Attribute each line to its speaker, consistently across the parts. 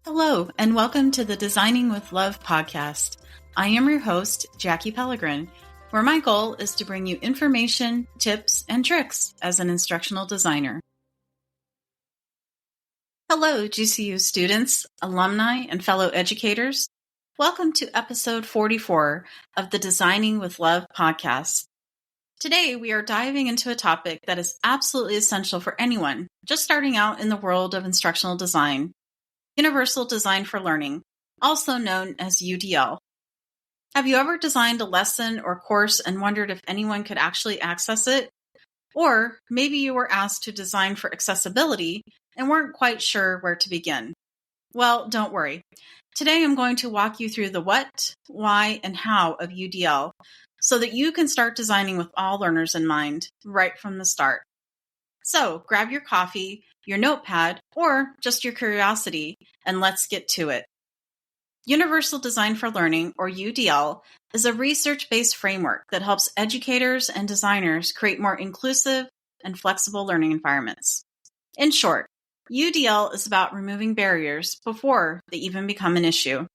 Speaker 1: Hello, and welcome to the Designing with Love podcast. I am your host, Jackie Pellegrin, where my goal is to bring you information, tips, and tricks as an instructional designer. Hello, GCU students, alumni, and fellow educators. Welcome to episode 44 of the Designing with Love podcast. Today, we are diving into a topic that is absolutely essential for anyone just starting out in the world of instructional design. Universal Design for Learning, also known as UDL. Have you ever designed a lesson or course and wondered if anyone could actually access it? Or maybe you were asked to design for accessibility and weren't quite sure where to begin. Well, don't worry. Today I'm going to walk you through the what, why, and how of UDL so that you can start designing with all learners in mind right from the start. So grab your coffee, your notepad, or just your curiosity, and let's get to it. Universal Design for Learning, or UDL, is a research-based framework that helps educators and designers create more inclusive and flexible learning environments. In short, UDL is about removing barriers before they even become an issue.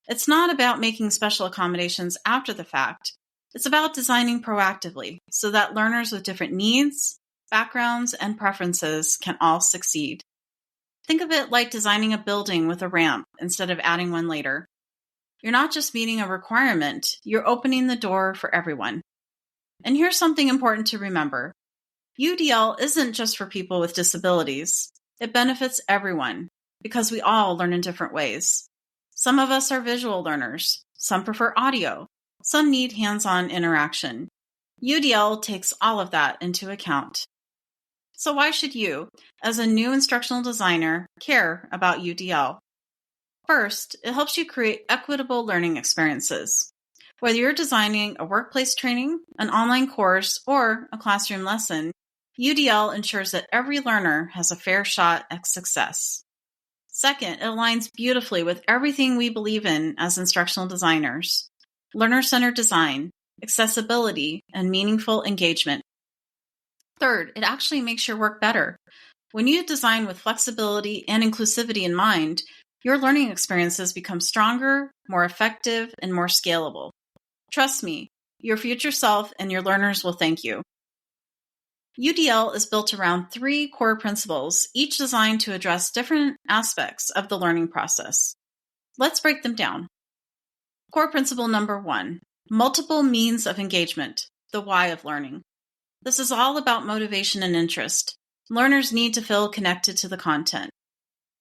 Speaker 1: It's not about making special accommodations after the fact. It's about designing proactively so that learners with different needs, backgrounds, and preferences can all succeed. Think of it like designing a building with a ramp instead of adding one later. You're not just meeting a requirement, you're opening the door for everyone. And here's something important to remember. UDL isn't just for people with disabilities. It benefits everyone because we all learn in different ways. Some of us are visual learners. Some prefer audio. Some need hands-on interaction. UDL takes all of that into account. So why should you, as a new instructional designer, care about UDL? First, it helps you create equitable learning experiences. Whether you're designing a workplace training, an online course, or a classroom lesson, UDL ensures that every learner has a fair shot at success. Second, it aligns beautifully with everything we believe in as instructional designers: learner-centered design, accessibility, and meaningful engagement. Third, it actually makes your work better. When you design with flexibility and inclusivity in mind, your learning experiences become stronger, more effective, and more scalable. Trust me, your future self and your learners will thank you. UDL is built around 3 core principles, each designed to address different aspects of the learning process. Let's break them down. Core principle number 1, multiple means of engagement, the why of learning. This is all about motivation and interest. Learners need to feel connected to the content.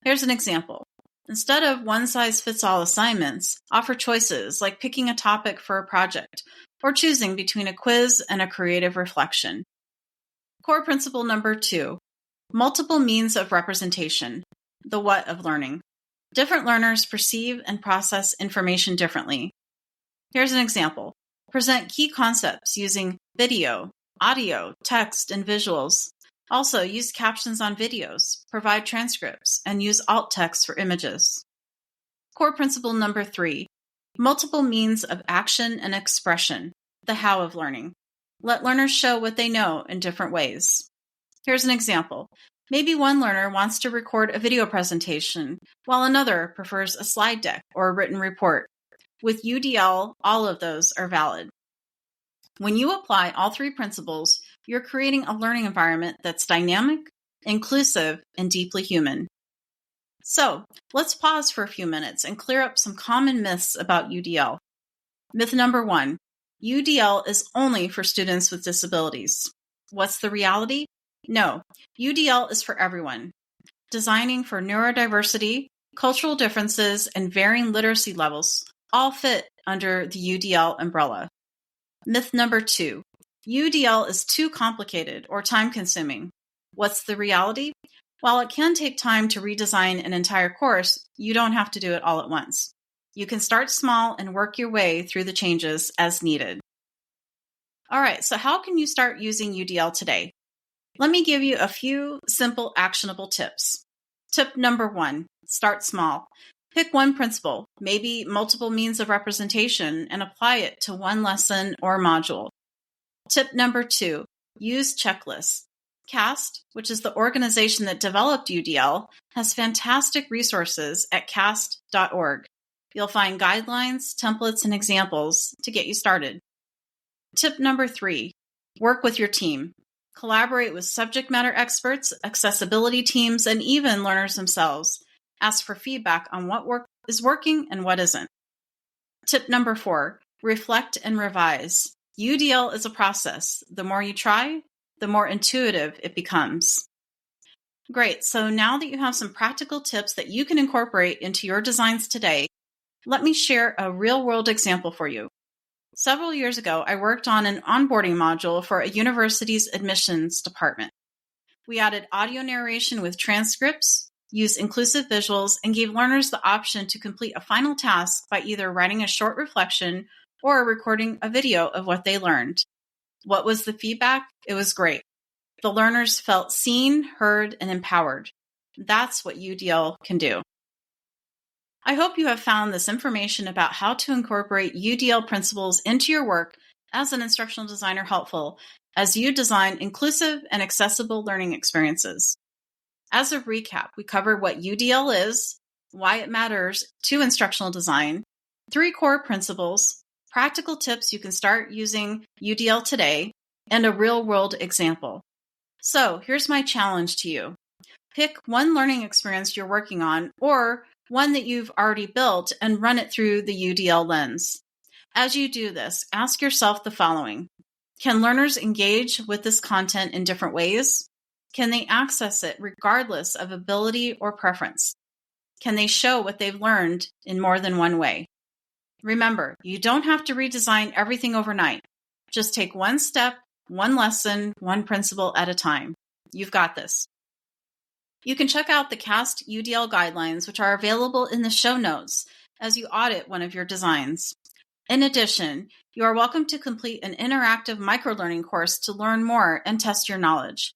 Speaker 1: Here's an example. Instead of one-size-fits-all assignments, offer choices like picking a topic for a project or choosing between a quiz and a creative reflection. Core principle number 2, multiple means of representation, the what of learning. Different learners perceive and process information differently. Here's an example. Present key concepts using video, audio, text, and visuals. Also, use captions on videos, provide transcripts, and use alt text for images. Core principle number 3, multiple means of action and expression, the how of learning. Let learners show what they know in different ways. Here's an example. Maybe one learner wants to record a video presentation, while another prefers a slide deck or a written report. With UDL, all of those are valid. When you apply all 3 principles, you're creating a learning environment that's dynamic, inclusive, and deeply human. So, let's pause for a few minutes and clear up some common myths about UDL. Myth number 1, UDL is only for students with disabilities. What's the reality? No, UDL is for everyone. Designing for neurodiversity, cultural differences, and varying literacy levels all fit under the UDL umbrella. Myth number 2, UDL is too complicated or time-consuming. What's the reality? While it can take time to redesign an entire course, you don't have to do it all at once. You can start small and work your way through the changes as needed. All right, so how can you start using UDL today? Let me give you a few simple actionable tips. Tip number 1, start small. Pick one principle, maybe multiple means of representation, and apply it to one lesson or module. Tip number 2, use checklists. CAST, which is the organization that developed UDL, has fantastic resources at cast.org. You'll find guidelines, templates, and examples to get you started. Tip number 3, work with your team. Collaborate with subject matter experts, accessibility teams, and even learners themselves. Ask for feedback on what is working and what isn't. Tip number 4, reflect and revise. UDL is a process. The more you try, the more intuitive it becomes. Great, so now that you have some practical tips that you can incorporate into your designs today, let me share a real-world example for you. Several years ago, I worked on an onboarding module for a university's admissions department. We added audio narration with transcripts, used inclusive visuals, and gave learners the option to complete a final task by either writing a short reflection or recording a video of what they learned. What was the feedback? It was great. The learners felt seen, heard, and empowered. That's what UDL can do. I hope you have found this information about how to incorporate UDL principles into your work as an instructional designer helpful as you design inclusive and accessible learning experiences. As a recap, we covered what UDL is, why it matters to instructional design, 3 core principles, practical tips you can start using UDL today, and a real-world example. So here's my challenge to you. Pick one learning experience you're working on or one that you've already built and run it through the UDL lens. As you do this, ask yourself the following. Can learners engage with this content in different ways? Can they access it regardless of ability or preference? Can they show what they've learned in more than one way? Remember, you don't have to redesign everything overnight. Just take one step, one lesson, one principle at a time. You've got this. You can check out the CAST UDL guidelines, which are available in the show notes as you audit one of your designs. In addition, you are welcome to complete an interactive microlearning course to learn more and test your knowledge.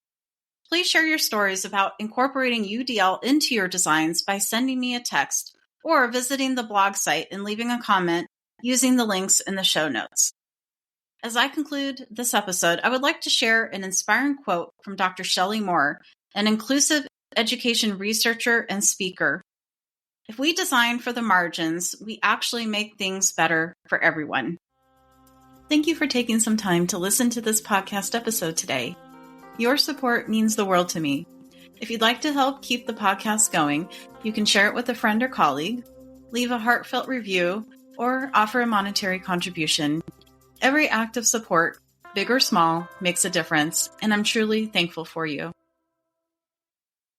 Speaker 1: Please share your stories about incorporating UDL into your designs by sending me a text or visiting the blog site and leaving a comment using the links in the show notes. As I conclude this episode, I would like to share an inspiring quote from Dr. Shelley Moore, an inclusive education researcher and speaker. If we design for the margins, we actually make things better for everyone. Thank you for taking some time to listen to this podcast episode today. Your support means the world to me. If you'd like to help keep the podcast going, you can share it with a friend or colleague, leave a heartfelt review, or offer a monetary contribution. Every act of support, big or small, makes a difference, and I'm truly thankful for you.